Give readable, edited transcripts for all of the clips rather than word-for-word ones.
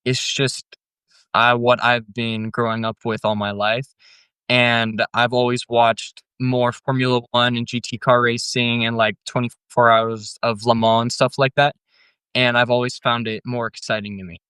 it's just what I've been growing up with all my life. And I've always watched more Formula One and GT car racing and like 24 hours of Le Mans and stuff like that. And I've always found it more exciting to me.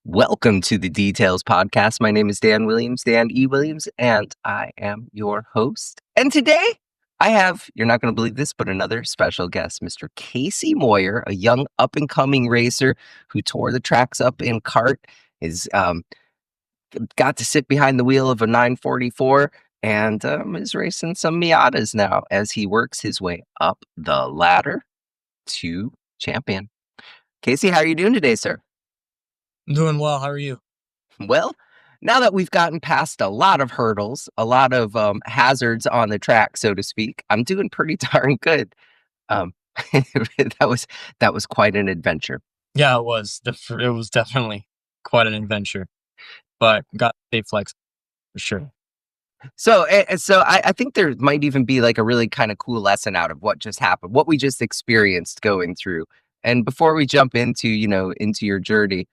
Welcome to the Details Podcast. My name is Dan Williams, Dan E. Williams, and I am your host. And today I have, you're not going to believe this, but another special guest, Mr. Casey Moyer, a young up-and-coming racer who tore the tracks up in kart, is got to sit behind the wheel of a 944 and is racing some Miatas now as he works his way up the ladder to champion. Casey, how are you doing today, sir? I'm doing well. How are you? Well, now that we've gotten past a lot of hurdles, a lot of hazards on the track, so to speak, I'm doing pretty darn good. Um, that was quite an adventure. Yeah, it was. It was definitely quite an adventure, but got safe flex for sure. So I think there might even be like a really kind of cool lesson out of what just happened, what we just experienced going through. And before we jump into, into your journey,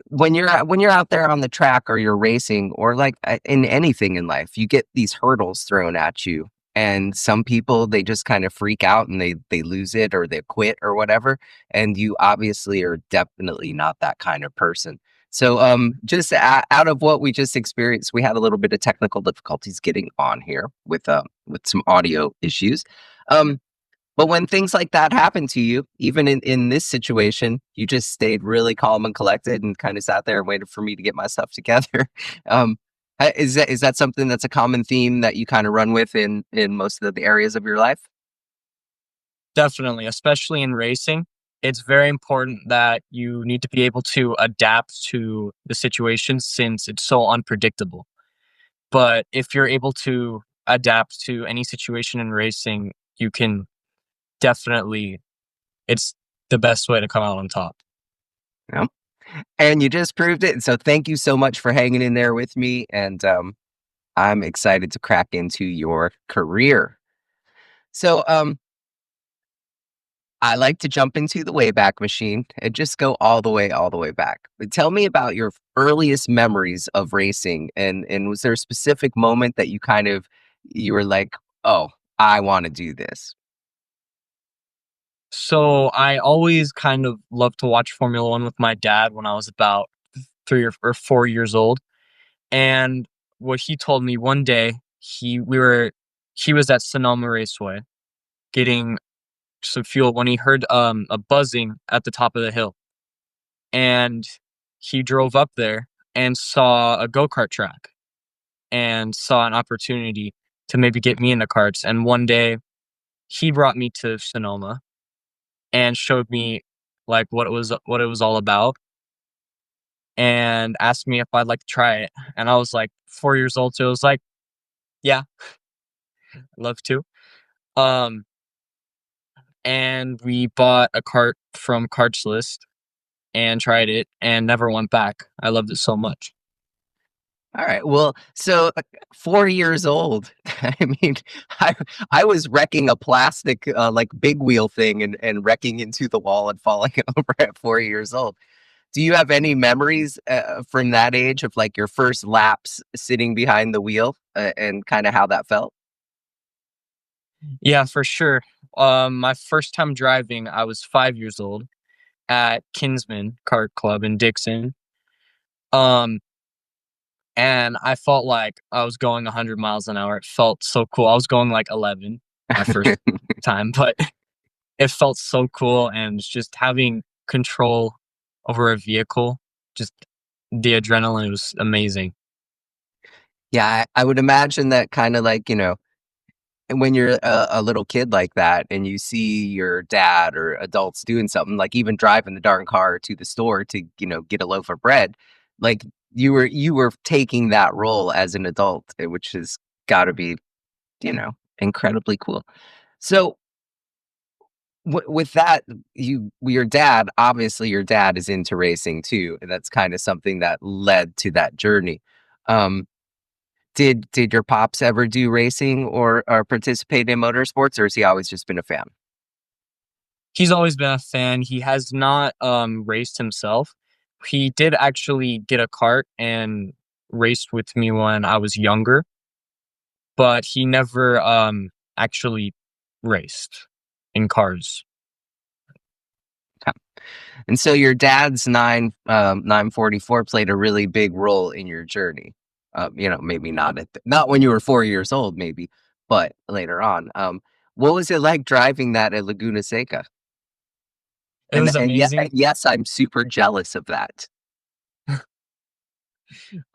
when you're out there on the track or you're racing or like in anything in life, you get these hurdles thrown at you, and some people, they just kind of freak out and they lose it or they quit or whatever, and you obviously are definitely not that kind of person. So just out of what we just experienced, we had a little bit of technical difficulties getting on here with some audio issues. But when things like that happen to you, even in this situation, you just stayed really calm and collected and kind of sat there and waited for me to get my stuff together. Um, is that something that's a common theme that you kind of run with in most of the areas of your life? Definitely, especially in racing. It's very important that you need to be able to adapt to the situation since it's so unpredictable. But if you're able to adapt to any situation in racing, you can definitely, it's the best way to come out on top. Yeah. And you just proved it. So thank you so much for hanging in there with me. And I'm excited to crack into your career. So I like to jump into the Wayback Machine and just go all the way back. But tell me about your earliest memories of racing, and was there a specific moment that you were like, oh, I want to do this? So I always kind of loved to watch Formula One with my dad when I was about 3 or 4 years old. And what he told me one day, he was at Sonoma Raceway getting some fuel when he heard a buzzing at the top of the hill. And he drove up there and saw a go-kart track and saw an opportunity to maybe get me into karts. And one day he brought me to Sonoma and showed me like what it was all about and asked me if I'd like to try it. And I was like 4 years old, so it was like, yeah, I'd love to. Um, and we bought a kart from Karts List and tried it and never went back. I loved it so much. All right. Well, so 4 years old. I mean, I I was wrecking a plastic like big wheel thing and wrecking into the wall and falling over at 4 years old. Do you have any memories from that age of like your first laps sitting behind the wheel and kind of how that felt? Yeah, for sure. My first time driving, I was 5 years old at Kinsman Kart Club in Dixon. Um, and I felt like I was going 100 miles an hour. It felt so cool. I was going like 11 my first time, but it felt so cool. And just having control over a vehicle, just the adrenaline was amazing. Yeah, I would imagine that kind of like, and when you're a little kid like that and you see your dad or adults doing something, like even driving the darn car to the store to, get a loaf of bread, like you were taking that role as an adult, which has got to be, Incredibly cool. So with that, your dad, obviously your dad is into racing too, and that's kind of something that led to that journey. Um, did your pops ever do racing or participate in motorsports, or has he always just been a fan? He's always been a fan. He has not raced himself. He did actually get a kart and raced with me when I was younger, but he never actually raced in cars. And so your dad's 944 played a really big role in your journey. Maybe not not when you were 4 years old, maybe, but later on. What was it like driving that at Laguna Seca? It was And amazing. yes, I'm super jealous of that.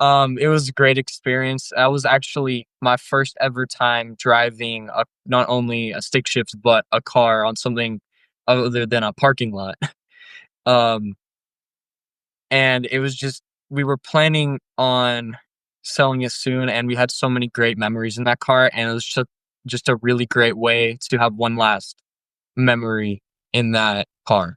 It was a great experience. That was actually my first ever time driving not only a stick shift but a car on something other than a parking lot. Um, and it was just we were planning on selling it soon, and we had so many great memories in that car, and it was just a really great way to have one last memory in that car.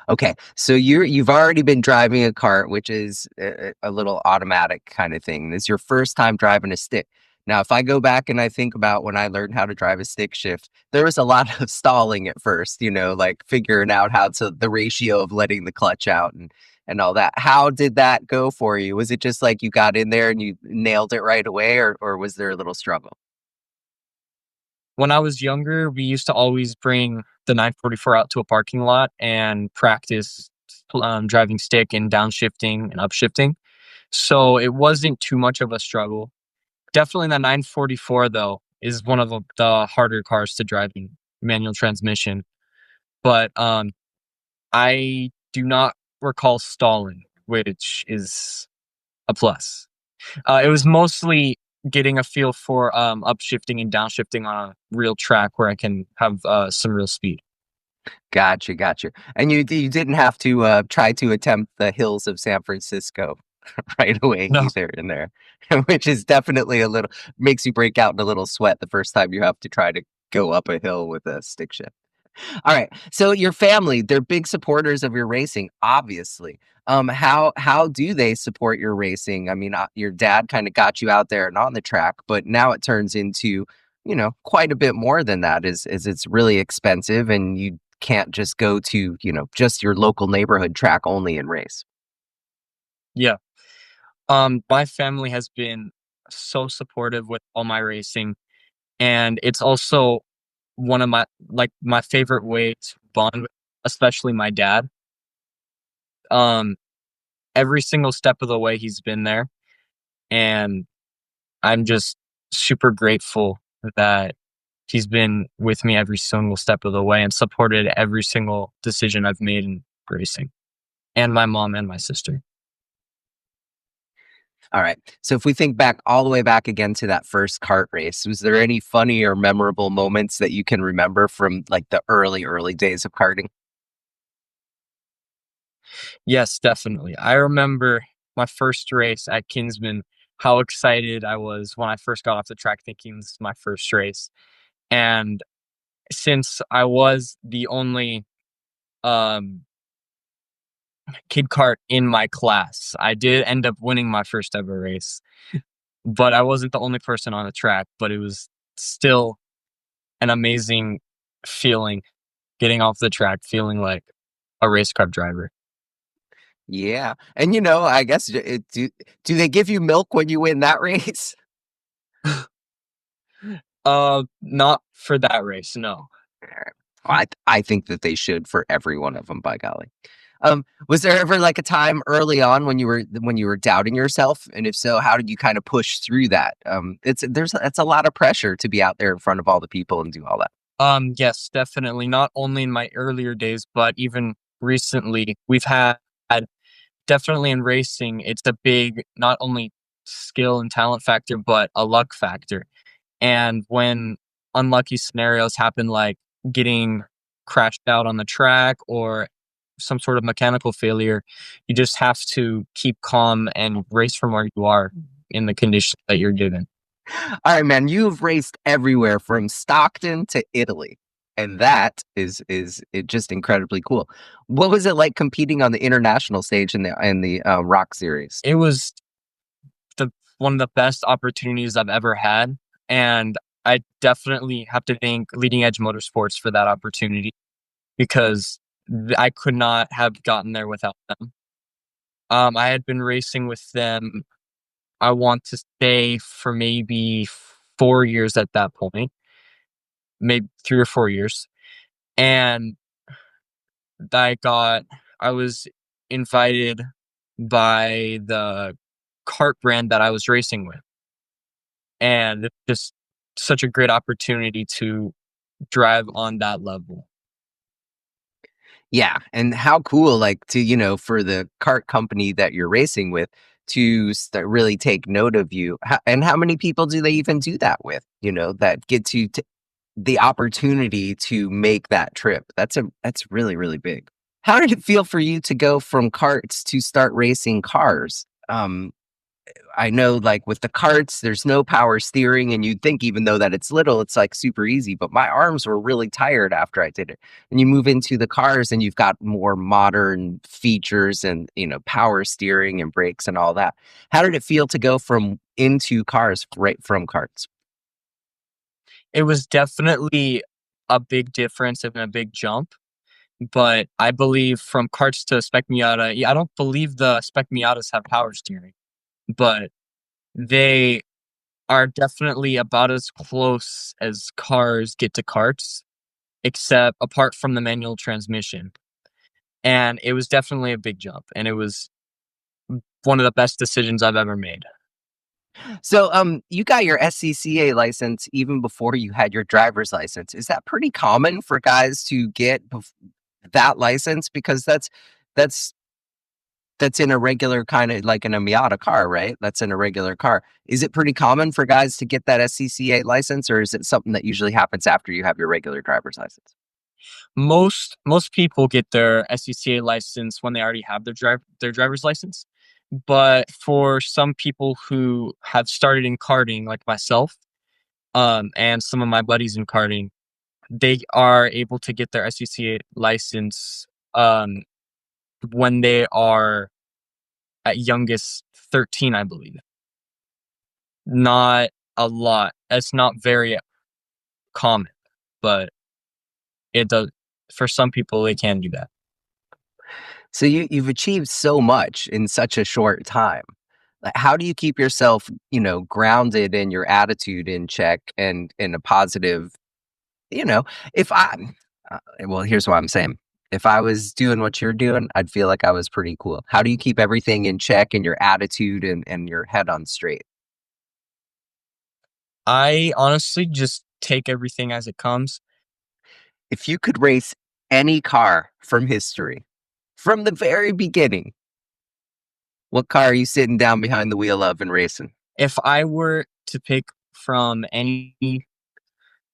Okay, so you've already been driving a cart, which is a little automatic kind of thing. This is your first time driving a stick. Now, if I go back and I think about when I learned how to drive a stick shift, there was a lot of stalling at first, like figuring out how to the ratio of letting the clutch out and all that. How did that go for you? Was it just like you got in there and you nailed it right away, or was there a little struggle? When I was younger, we used to always bring the 944 out to a parking lot and practice driving stick and downshifting and upshifting. So it wasn't too much of a struggle. Definitely the 944 though is one of the harder cars to drive in manual transmission. But I do not recall stalling, which is a plus. It was mostly getting a feel for upshifting and downshifting on a real track where I can have some real speed. Gotcha, gotcha. And you didn't have to try to attempt the hills of San Francisco right away No, either in there, which is definitely a little makes you break out in a little sweat the first time you have to try to go up a hill with a stick shift. All right. So your family, they're big supporters of your racing, obviously. How do they support your racing? I mean, your dad kind of got you out there and on the track, but now it turns into, quite a bit more than that. Is it's really expensive and you can't just go to, just your local neighborhood track only and race. yeah. My family has been so supportive with all my racing, and it's also one of my favorite way to bond with, especially my dad. Um, every single step of the way he's been there, and I'm just super grateful that he's been with me every single step of the way and supported every single decision I've made in racing, and my mom and my sister. All right. So if we think back all the way back again to that first kart race, was there any funny or memorable moments that you can remember from like the early days of karting? Yes, definitely. I remember my first race at Kinsman, how excited I was when I first got off the track thinking this is my first race. And since I was the only um, kid kart in my class, I did end up winning my first ever race. But I wasn't the only person on the track, but it was still an amazing feeling getting off the track, feeling like a race car driver. Yeah. And I guess do they give you milk when you win that race? Not for that race, no. Alright. I think that they should for every one of them, by golly. Was there ever like a time early on when you were doubting yourself? And if so, how did you kind of push through that? It's a lot of pressure to be out there in front of all the people and do all that. Yes, definitely. Not only in my earlier days, but even recently, we've had definitely in racing, it's a big not only skill and talent factor, but a luck factor. And when unlucky scenarios happen, like getting crashed out on the track or some sort of mechanical failure, you just have to keep calm and race from where you are in the conditions that you're given. All right, man, you've raced everywhere from Stockton to Italy. And that is it just incredibly cool. What was it like competing on the international stage in the Rock Series? It was the one of the best opportunities I've ever had, and I definitely have to thank Leading Edge Motorsports for that opportunity because I could not have gotten there without them. I had been racing with them, I want to say, for maybe 4 years at that point, maybe 3 or 4 years, and I got I was invited by the kart brand that I was racing with, and it's just such a great opportunity to drive on that level. Yeah, and how cool, like, to, for the kart company that you're racing with to really take note of you. And how many people do they even do that with, that get to the opportunity to make that trip? That's really, really big. How did it feel for you to go from karts to start racing cars? I know, like, with the carts, there's no power steering, and you'd think even though that it's little, it's like super easy. But my arms were really tired after I did it. And you move into the cars, and you've got more modern features and power steering and brakes and all that. How did it feel to go from into cars right from carts? It was definitely a big difference and a big jump, but I believe from karts to Spec Miata, yeah, I don't believe the Spec Miatas have power steering, but they are definitely about as close as cars get to karts, except apart from the manual transmission. And it was definitely a big jump, and it was one of the best decisions I've ever made. So, you got your SCCA license even before you had your driver's license. Is that pretty common for guys to get that license? Because that's that's in a regular kind of like in a Miata car, right? That's in a regular car. Is it pretty common for guys to get that SCCA license, or is it something that usually happens after you have your regular driver's license? Most people get their SCCA license when they already have their driver's license, but for some people who have started in karting, like myself, and some of my buddies in karting, they are able to get their SCCA license um, when they are at youngest 13, I believe. Not a lot. It's not very common, but it does. For some people, they can do that. So you've achieved so much in such a short time. Like, how do you keep yourself, grounded and your attitude in check and in a positive, you know, if I, well, here's what I'm saying. If I was doing what you're doing, I'd feel like I was pretty cool. How do you keep everything in check and your attitude and your head on straight? I honestly just take everything as it comes. If you could race any car from history, from the very beginning, what car are you sitting down behind the wheel of and racing? If I were to pick from any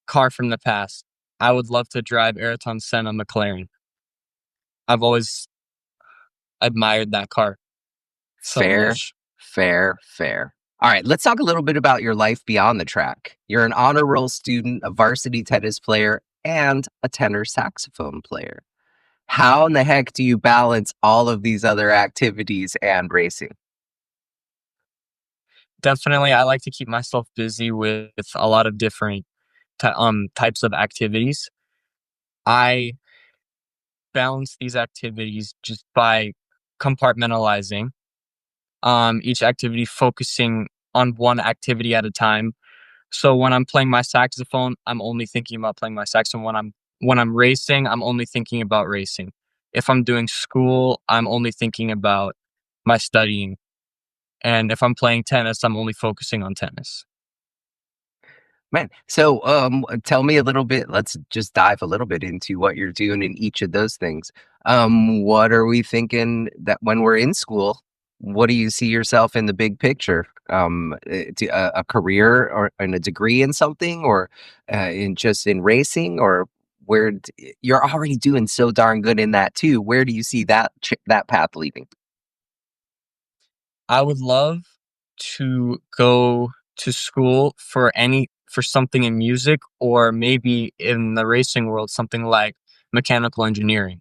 car from the past, I would love to drive Ayrton Senna McLaren. I've always admired that car so Fair, much. fair, fair. All right, let's talk a little bit about your life beyond the track. You're an honor roll student, a varsity tennis player, and a tenor saxophone player. How in the heck do you balance all of these other activities and racing? Definitely, I like to keep myself busy with a lot of different types of activities. I balance these activities just by compartmentalizing each activity, focusing on one activity at a time. So when I'm playing my saxophone, I'm only thinking about playing my saxophone. When I'm racing, I'm only thinking about racing. If I'm doing school, I'm only thinking about my studying. And if I'm playing tennis, I'm only focusing on tennis. Man, so tell me a little bit. Let's just dive a little bit into what you're doing in each of those things. What are we thinking that when we're in school? What do you see yourself in the big picture? A career or and a degree in something, or in just in racing, or you're already doing so darn good in that too. Where do you see that path leading? I would love to go to school for something in music, or maybe in the racing world, something like mechanical engineering.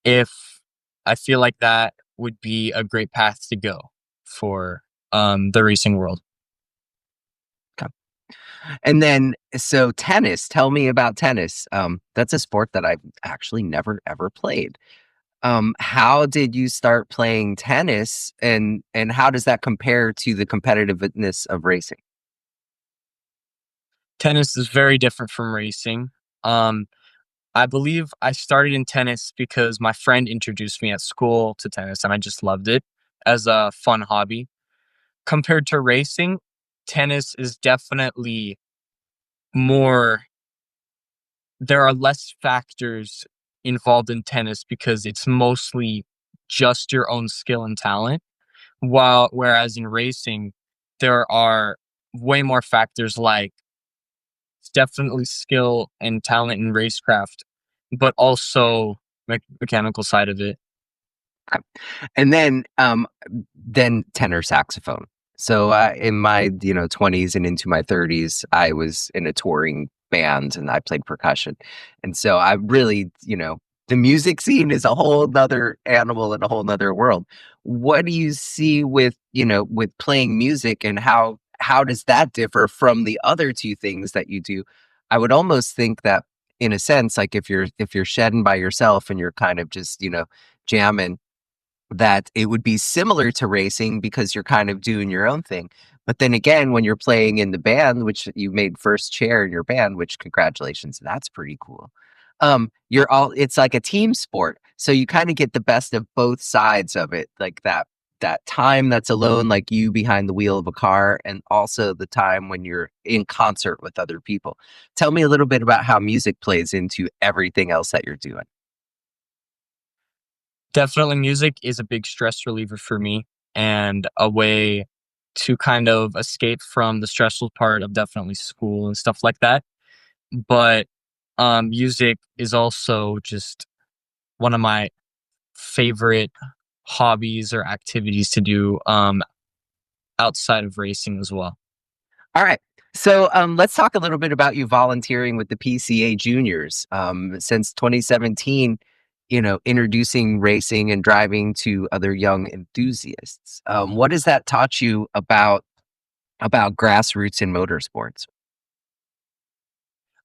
If I feel like that would be a great path to go for the racing world. Okay. And then, so tennis, tell me about tennis. That's a sport that I've actually never ever played. How did you start playing tennis, and how does that compare to the competitiveness of racing? Tennis is very different from racing. Um, I believe I started in tennis because my friend introduced me at school to tennis, and I just loved it as a fun hobby. Compared to racing, tennis is definitely more, there are less factors involved in tennis because it's mostly just your own skill and talent. Whereas in racing, there are way more factors, like it's definitely skill and talent in racecraft, but also mechanical side of it. Okay. And then tenor saxophone. So in my 20s and into my 30s, I was in a touring band and I played percussion, and so I really the music scene is a whole nother animal and a whole nother world. What do you see with with playing music, and how does that differ from the other two things that you do? I would almost think that in a sense, like if you're shedding by yourself and you're kind of just jamming, that it would be similar to racing because you're kind of doing your own thing. But then again, when you're playing in the band, which you made first chair in your band, which congratulations, that's pretty cool. You're all it's like a team sport. So you kind of get the best of both sides of it, like that time that's alone, like you behind the wheel of a car, and also the time when you're in concert with other people. Tell me a little bit about how music plays into everything else that you're doing. Definitely, music is a big stress reliever for me and a way to kind of escape from the stressful part of definitely school and stuff like that. But music is also just one of my favorite hobbies or activities to do outside of racing as well. All right. So let's talk a little bit about you volunteering with the PCA Juniors. Since 2017, introducing racing and driving to other young enthusiasts. What has that taught you about grassroots in motorsports?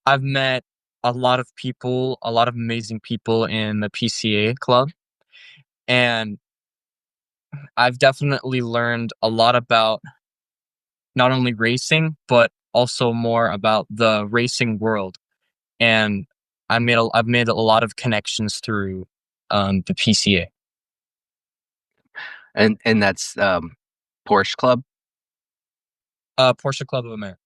I've met a lot of people, a lot of amazing people in the PCA club, and I've definitely learned a lot about not only racing, but also more about the racing world. And I've made a lot of connections through the PCA. And that's Porsche Club. Porsche Club of America.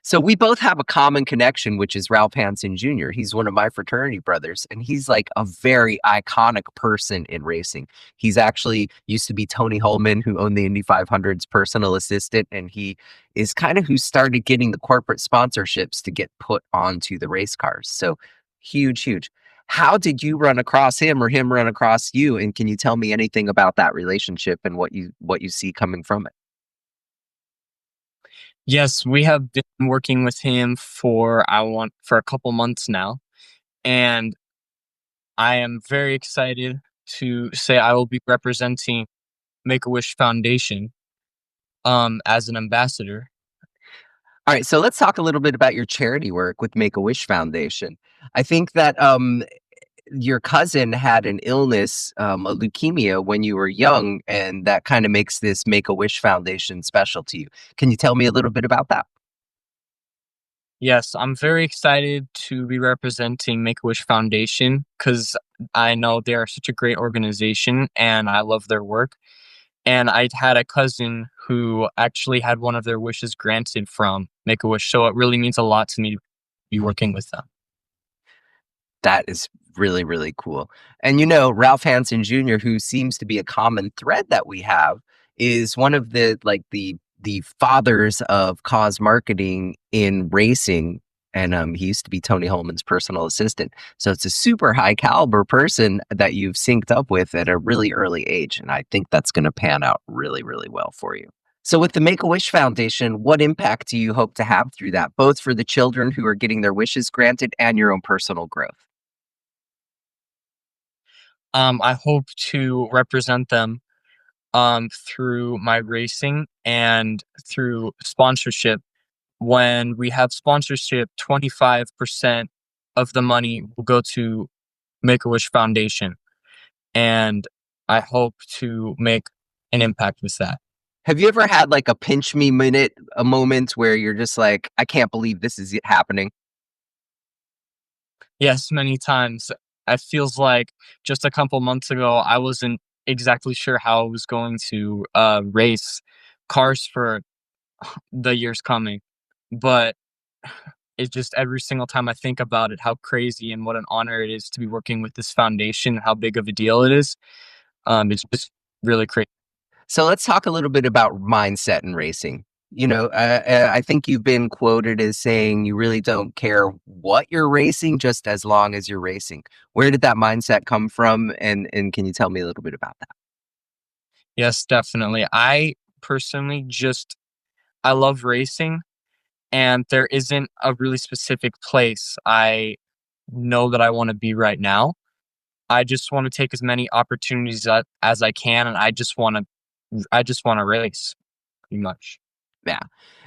So we both have a common connection, which is Ralph Hansen Jr. He's one of my fraternity brothers, and he's like a very iconic person in racing. He's actually used to be Tony Holman, who owned the Indy 500's personal assistant, and he is kind of who started getting the corporate sponsorships to get put onto the race cars. So huge, huge. How did you run across him, or him run across you? And can you tell me anything about that relationship and what you see coming from it? Yes, we have been working with him for a couple months now, and I am very excited to say I will be representing Make a Wish Foundation as an ambassador. All right, so let's talk a little bit about your charity work with Make-A-Wish Foundation. I think that your cousin had an illness, a leukemia, when you were young, and that kind of makes this Make-A-Wish Foundation special to you. Can you tell me a little bit about that? Yes, I'm very excited to be representing Make a Wish Foundation because I know they are such a great organization and I love their work. And I had a cousin who actually had one of their wishes granted from Make a Wish, so it really means a lot to me to be working with them. That is really, really cool. And Ralph Hansen Jr., who seems to be a common thread that we have, is one of the fathers of cause marketing in racing. And he used to be Tony Holman's personal assistant. So it's a super high caliber person that you've synced up with at a really early age. And I think that's going to pan out really, really well for you. So, with the Make a Wish Foundation, what impact do you hope to have through that, both for the children who are getting their wishes granted and your own personal growth? I hope to represent them through my racing and through sponsorship. When we have sponsorship, 25% of the money will go to Make a Wish Foundation. And I hope to make an impact with that. Have you ever had like a pinch me minute, a moment where you're just like, I can't believe this is happening? Yes, many times. It feels like just a couple months ago, I wasn't exactly sure how I was going to race cars for the years coming. But it's just every single time I think about it, how crazy and what an honor it is to be working with this foundation, how big of a deal it is. It's just really crazy. So let's talk a little bit about mindset and racing. I think you've been quoted as saying you really don't care what you're racing, just as long as you're racing. Where did that mindset come from? And can you tell me a little bit about that? Yes, definitely. I personally just I love racing, and there isn't a really specific place I know that I want to be right now. I just want to take as many opportunities as I can, and I just want to race pretty much. Yeah.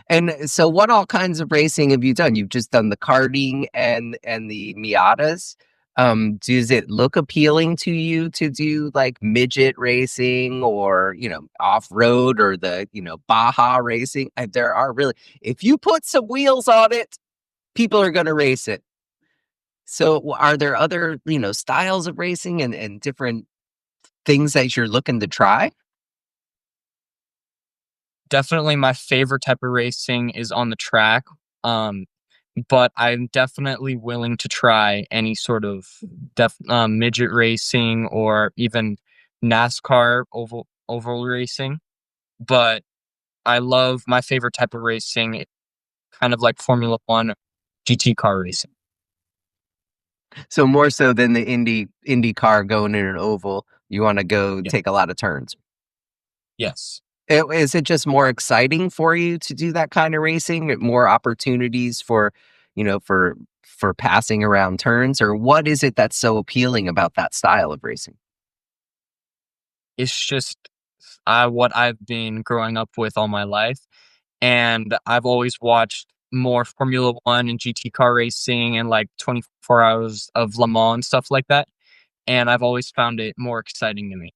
And so what all kinds of racing have you done? You've just done the karting and the Miatas. Does it look appealing to you to do like midget racing or, off-road or the, Baja racing? There are really, if you put some wheels on it, people are going to race it. So are there other, styles of racing and different things that you're looking to try? Definitely my favorite type of racing is on the track. Um, but I'm definitely willing to try any sort of midget racing or even NASCAR oval racing. But I love my favorite type of racing, kind of like Formula One, GT car racing. So more so than the Indy car going in an oval, you wanna go Yeah. take a lot of turns. Yes. Is it just more exciting for you to do that kinda racing? More opportunities for, for passing around turns? Or what is it that's so appealing about that style of racing? It's just what I've been growing up with all my life. And I've always watched more Formula One and GT car racing and like 24 hours of Le Mans and stuff like that. And I've always found it more exciting to me.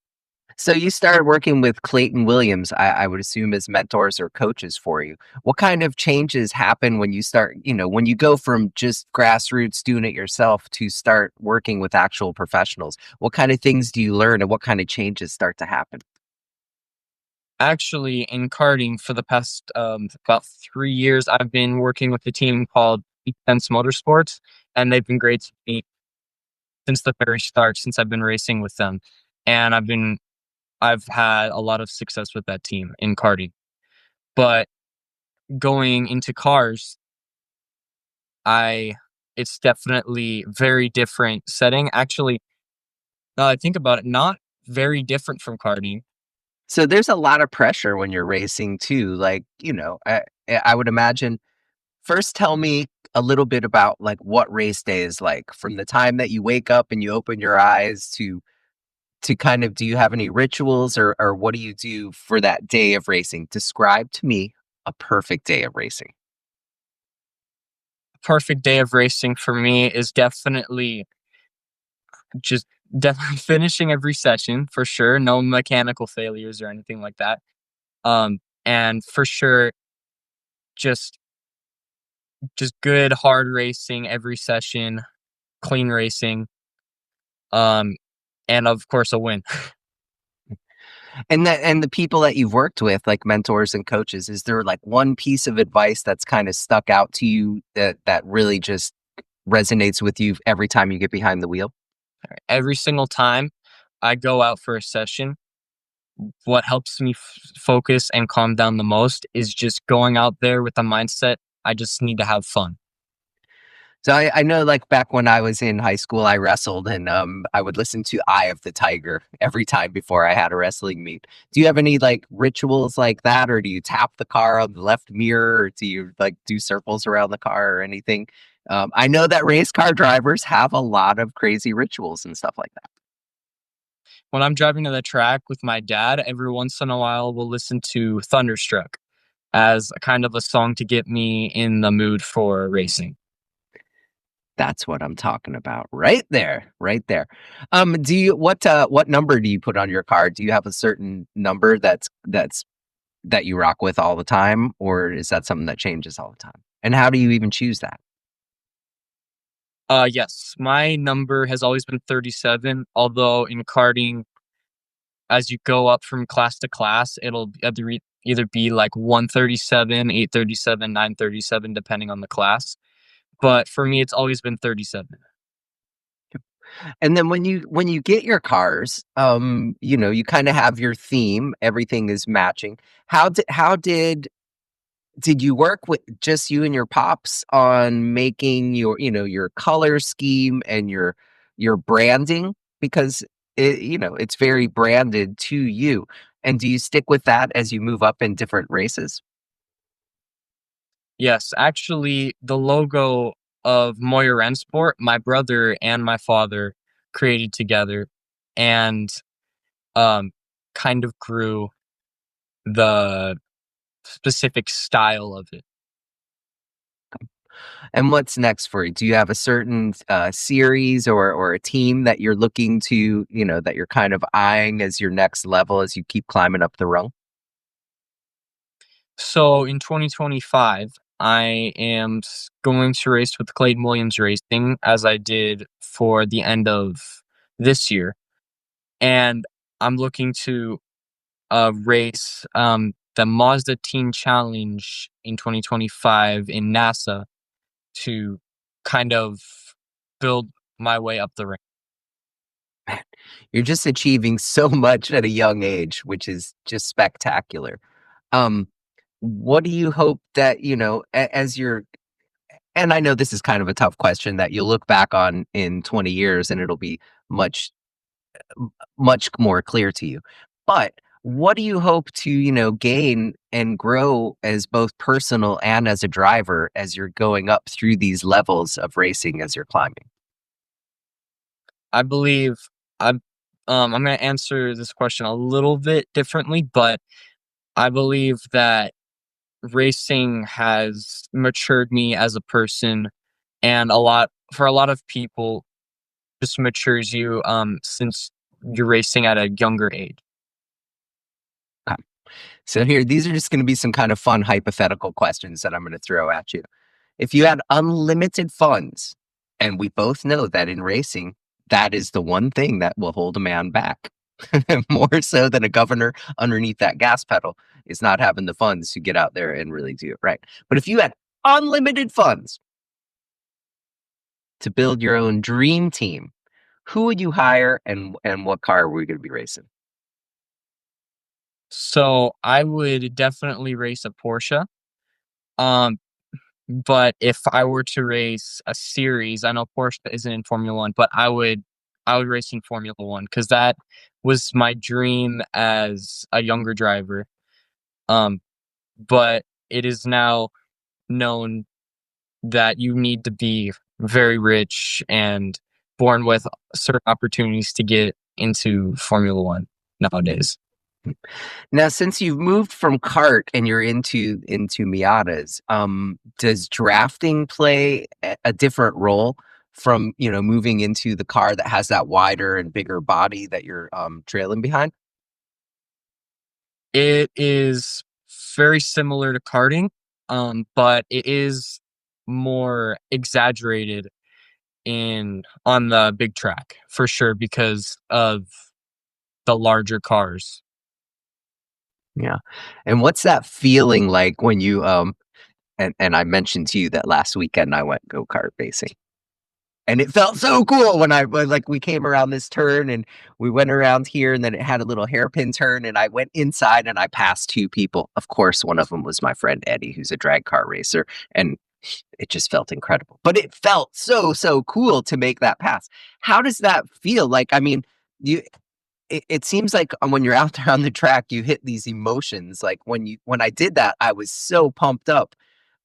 So you started working with Clayton Williams, I would assume as mentors or coaches for you. What kind of changes happen when you start, when you go from just grassroots doing it yourself to start working with actual professionals? What kind of things do you learn and what kind of changes start to happen? Actually, in karting for the past about 3 years, I've been working with a team called Defense Motorsports, and they've been great to me since the very start, since I've been racing with them. And I've had a lot of success with that team in karting. But going into cars, I it's definitely very different setting. Actually, now I think about it, not very different from karting. So there's a lot of pressure when you're racing too. Like, I would imagine. First, tell me a little bit about like what race day is like from the time that you wake up and you open your eyes to kind of, do you have any rituals or what do you do for that day of racing? Describe to me a perfect day of racing. Perfect day of racing for me is definitely just definitely finishing every session for sure. No mechanical failures or anything like that. And for sure, just just good hard racing every session, clean racing, um, and of course a win. And the people that you've worked with, like mentors and coaches, is there like one piece of advice that's kind of stuck out to you that really just resonates with you every time you get behind the wheel? Every single time I go out for a session, what helps me focus and calm down the most is just going out there with the mindset I just need to have fun. So I know like back when I was in high school, I wrestled and I would listen to Eye of the Tiger every time before I had a wrestling meet. Do you have any like rituals like that, or do you tap the car on the left mirror, or do you like do circles around the car or anything? I know that race car drivers have a lot of crazy rituals and stuff like that. When I'm driving to the track with my dad, every once in a while we'll listen to Thunderstruck as a kind of a song to get me in the mood for racing. That's what I'm talking about right there, right there. Do you what number do you put on your car? Do you have a certain number that you rock with all the time, or is that something that changes all the time? And how do you even choose that? Yes, my number has always been 37, although in karting, as you go up from class to class, it'll either be like 137, 837, 937, depending on the class. But for me, it's always been 37. And then when you get your cars, you kind of have your theme, everything is matching. How did you work with just you and your pops on making your color scheme and your branding? Because it's very branded to you. And do you stick with that as you move up in different races? Yes, actually, the logo of Moyer Sport, my brother and my father created together, and um, kind of grew the specific style of it. And what's next for you? Do you have a certain series or a team that you're looking to, that you're kind of eyeing as your next level as you keep climbing up the rung? So in 2025, I am going to race with Clayton Williams Racing as I did for the end of this year, and I'm looking to race the Mazda Teen Challenge in 2025 in NASA to kind of build my way up the rank. You're just achieving so much at a young age, which is just spectacular. Um, what do you hope that, as you're, and I know this is kind of a tough question that you'll look back on in 20 years and it'll be much, much more clear to you. But what do you hope to, gain and grow as both personal and as a driver as you're going up through these levels of racing as you're climbing? I believe I'm going to answer this question a little bit differently, but I believe that racing has matured me as a person, and a lot of people just matures you since you're racing at a younger age. Okay. So here, these are just going to be some kind of fun hypothetical questions that I'm going to throw at you. If you had unlimited funds, and we both know that in racing, that is the one thing that will hold a man back more so than a governor underneath that gas pedal is not having the funds to get out there and really do it right. But if you had unlimited funds to build your own dream team, who would you hire and what car were we going to be racing? So I would definitely race a Porsche. Um, but if I were to race a series, I know Porsche isn't in Formula One, but I would race in Formula One because that was my dream as a younger driver. Um, but it is now known that you need to be very rich and born with certain opportunities to get into Formula One nowadays. Now, since you've moved from kart and you're into Miatas, does drafting play a different role from moving into the car that has that wider and bigger body that you're trailing behind? It is very similar to karting, but it is more exaggerated in on the big track for sure because of the larger cars. Yeah, and what's that feeling like when you and I mentioned to you that last weekend I went go kart racing. And it felt so cool when like, we came around this turn and we went around here, and then it had a little hairpin turn, and I went inside and I passed 2 people. Of course, one of them was my friend Eddie, who's a drag car racer, and It just felt incredible. But it felt so, so cool to make that pass. How does that feel? Like, I mean, you it seems like when you're out there on the track, you hit these emotions. Like when I did that, I was so pumped up.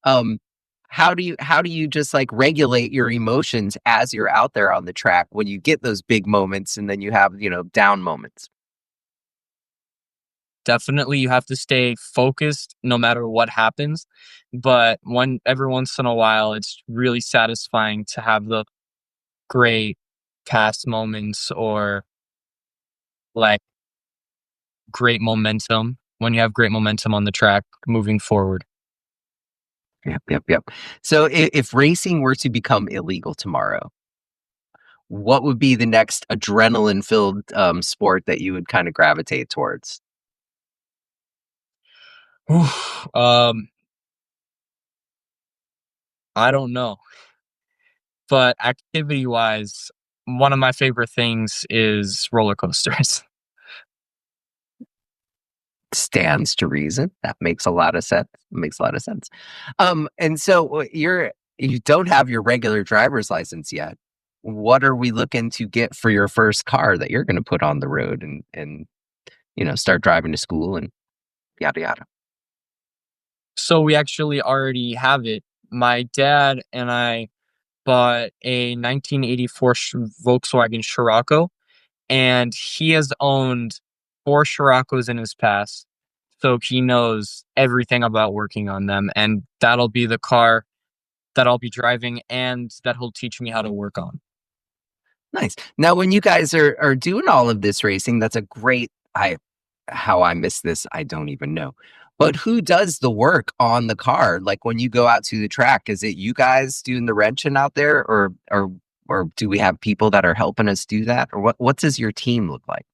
Um, how do you just like regulate your emotions as you're out there on the track when you get those big moments and then you have, down moments? Definitely, you have to stay focused no matter what happens. But every once in a while, it's really satisfying to have the great past moments or like great momentum when you have great momentum on the track moving forward. Yep, yep, yep. So if racing were to become illegal tomorrow, what would be the next adrenaline filled sport that you would kind of gravitate towards? Oof, I don't know, but activity wise, one of my favorite things is roller coasters. Stands to reason. That makes a lot of sense. Makes a lot of sense. And so you don't have your regular driver's license yet. What are we looking to get for your first car that you're going to put on the road and start driving to school and yada yada? So we actually already have it. My dad and I bought a 1984 Volkswagen Scirocco, and he has owned 4 Scirocco's in his past, so he knows everything about working on them, and that'll be the car that I'll be driving and that he'll teach me how to work on. Nice. Now, when you guys are doing all of this racing, that's a great. I How I miss this, I don't even know. But who does the work on the car? Like when you go out to the track, is it you guys doing the wrenching out there, or do we have people that are helping us do that, or what does your team look like?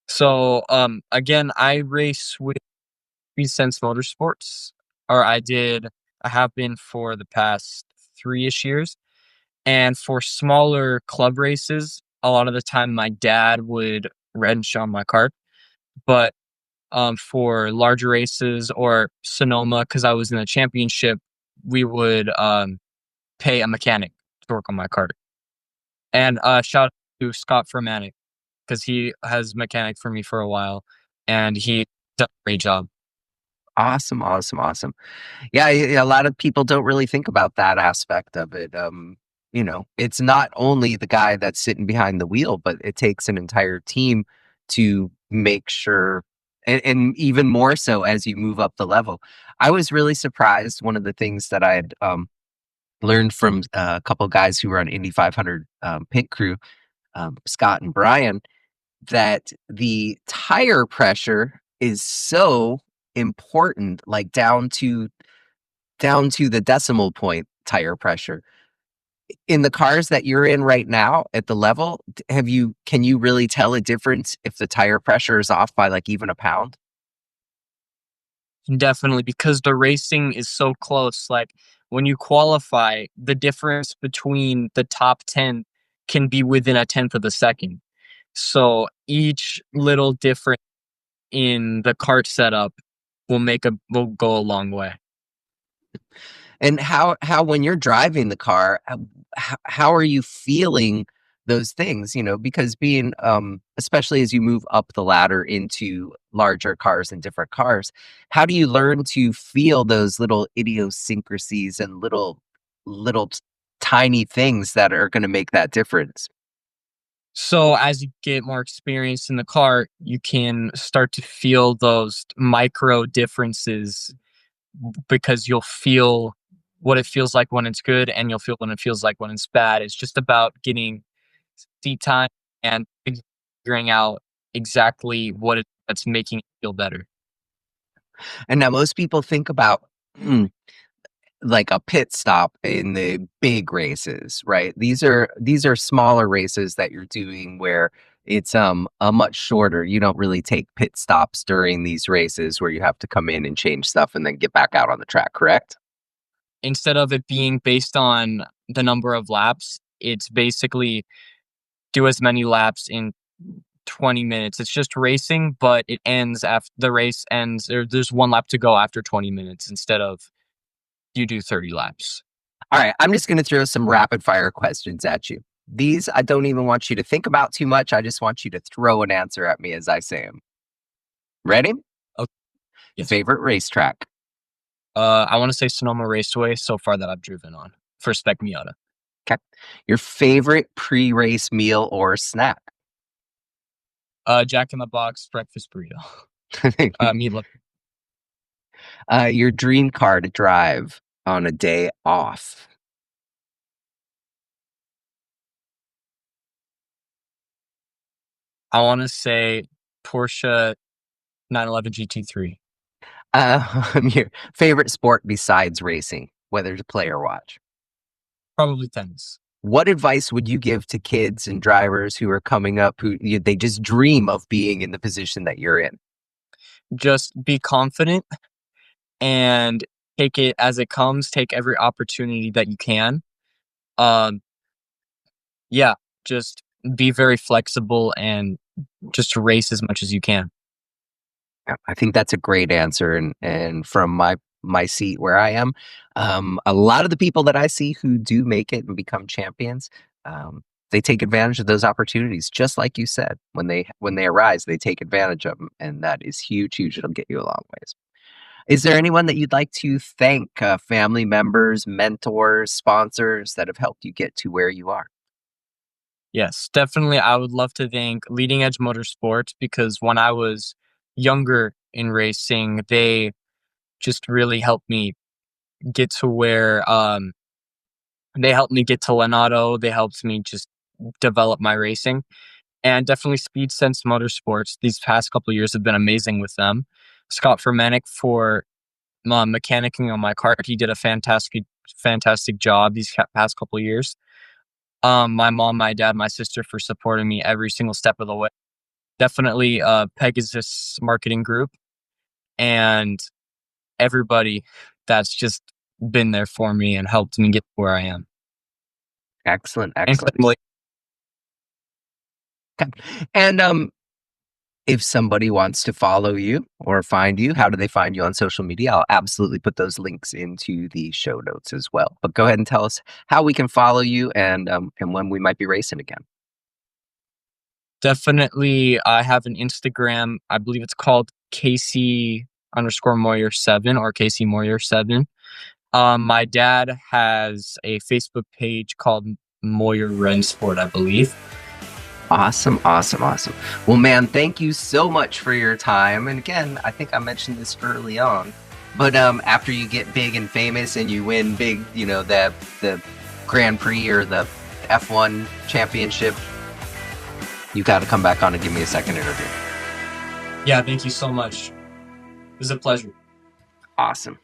So, again, I race with Sense Motorsports, or I have been for the past 3-ish years. And for smaller club races, a lot of the time my dad would wrench on my cart. But for larger races or Sonoma, because I was in the championship, we would pay a mechanic to work on my cart. And shout out to Scott Fermanic because he has mechanic for me for a while, and he does a great job. Awesome, awesome, awesome. Yeah, a lot of people don't really think about that aspect of it. It's not only the guy that's sitting behind the wheel, but it takes an entire team to make sure, and even more so as you move up the level. I was really surprised. One of the things that I had learned from a couple guys who were on Indy 500 pit crew, Scott and Brian, that the tire pressure is so important, like down to the decimal point tire pressure. In the cars that you're in right now at the level, can you really tell a difference if the tire pressure is off by like even a pound? Definitely, because the racing is so close. Like when you qualify, the difference between the top 10 can be within a tenth of a second. So each little difference in the kart setup will go a long way. And how when you're driving the car, how are you feeling those things? Because being especially as you move up the ladder into larger cars and different cars, how do you learn to feel those little idiosyncrasies and little tiny things that are going to make that difference? So as you get more experience in the car, you can start to feel those micro differences because you'll feel what it feels like when it's good and you'll feel when it feels like when it's bad. It's just about getting seat time and figuring out exactly that's making it feel better. And now most people think about like a pit stop in the big races, right? These are smaller races that you're doing where it's a much shorter. You don't really take pit stops during these races where you have to come in and change stuff and then get back out on the track, correct? Instead of it being based on the number of laps, it's basically do as many laps in 20 minutes. It's just racing, but it ends after the race ends. There's one lap to go after 20 minutes instead of you do 30 laps. All right, I'm just going to throw some rapid fire questions at you. These I don't even want you to think about too much. I just want you to throw an answer at me as I say them. Ready? Oh, yes. Favorite racetrack? I want to say Sonoma Raceway so far that I've driven on for Spec Miata. Okay. Your favorite pre-race meal or snack? Jack in the Box breakfast burrito. Meatloaf. Your dream car to drive on a day off? I want to say Porsche 911 GT3. Your favorite sport besides racing, whether to play or watch? Probably tennis. What advice would you give to kids and drivers who are coming up they just dream of being in the position that you're in? Just be confident and take it as it comes. Take every opportunity that you can. Um, yeah, just be very flexible and just race as much as you can. Yeah, I think that's a great answer, and from my seat where I am, a lot of the people that I see who do make it and become champions, they take advantage of those opportunities, just like you said. When they arise, they take advantage of them, and that is huge, huge. It'll get you a long ways. Is there anyone that you'd like to thank, family members, mentors, sponsors that have helped you get to where you are? Yes, definitely. I would love to thank Leading Edge Motorsports because when I was younger in racing, they just really helped me get to where they helped me get to Lenado. They helped me just develop my racing. And definitely Speed Sense Motorsports. These past couple of years have been amazing with them. Scott Fermanic for mechanicking on my kart. He did a fantastic job these past couple of years. My mom, my dad, my sister for supporting me every single step of the way. Definitely Pegasus Marketing Group and everybody that's just been there for me and helped me get to where I am. Excellent, And excellent. Clinton, Okay. And if somebody wants to follow you or find you, how do they find you on social media? I'll absolutely put those links into the show notes as well. But go ahead and tell us how we can follow you and when we might be racing again. definitely, I have an Instagram. I believe it's called Casey_Moyer7 or Casey Moyer7. My dad has a Facebook page called Moyer Rensport, I believe. Awesome, awesome, awesome. Well, man, thank you so much for your time. And again, I think I mentioned this early on, but after you get big and famous and you win big, the Grand Prix or the F1 championship, you got to come back on and give me a second interview. Yeah, thank you so much. It was a pleasure. Awesome.